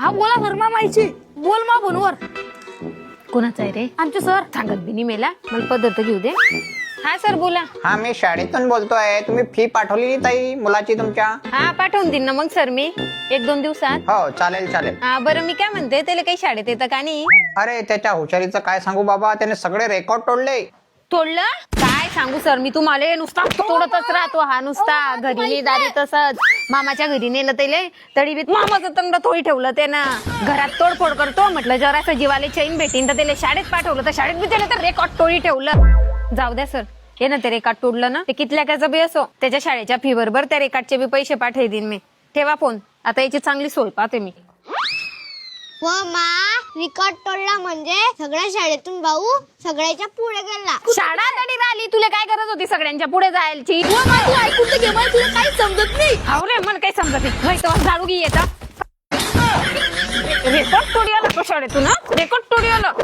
हा बोला सर मामाईची बोल मा फोनवर. कोणाचा आहे रे? आमचे सर. सांगत बी नाही मेला, मला पदार्थ घेऊ दे. हा सर बोला. हा मी शाळेतून बोलतोय. तुम्ही फी पाठवली ताई मुलाची तुमच्या? हा पाठवून देईन ना मग सर मी 1-2 दिवसात. हो चालेल चालेल. हा बरं मी काय म्हणते, त्याला काही शाळेत येतं का नाही? अरे त्याच्या हुशारीचं काय सांगू बाबा, त्याने सगळे रेकॉर्ड तोडले. तोडलं? काय सांगू सर मी तुम्हाला, नुसता तोडतच राहतो हा नुसता. घरी नाही दारी तसंच. मामाच्या घरी नेलं त्याला तरी बी मामाचं तंड थोडी ठेवलं त्यानं. घरात तोडफोड करतो म्हटलं जरासं जीवाले चैन भेटीन तर त्याला शाळेत पाठवलं तर शाळेत बी त्याला तर रेकॉर्ड तोडी ठेवलं. जाऊ द्या सर, हे ना ते रेकॉर्ड तोडलं ना ते कितल्याकाचं बी असो, त्याच्या शाळेच्या फी बरोबर त्या रेकॉर्डचे बी पैसे पाठवून देईन मी. ठेवा फोन, आता याची चांगली सोय पाहते मी. व मा रिकॉर्ड तोडला म्हणजे सगळ्या शाळेतून भाऊ सगळ्याच्या पुढे गेला. शाळा तरी राहिली, तुला काय गरज होती सगळ्यांच्या पुढे जायची? तू ऐकून तर घे, मला तुला काही समजत नाही. हाव रे, मला काही समजत नाही. होय, तेव्हा झाडू घे याचा. रेकॉर्ड तोडी आला तो शाळेतून, रेकॉर्ड तोडी आलं.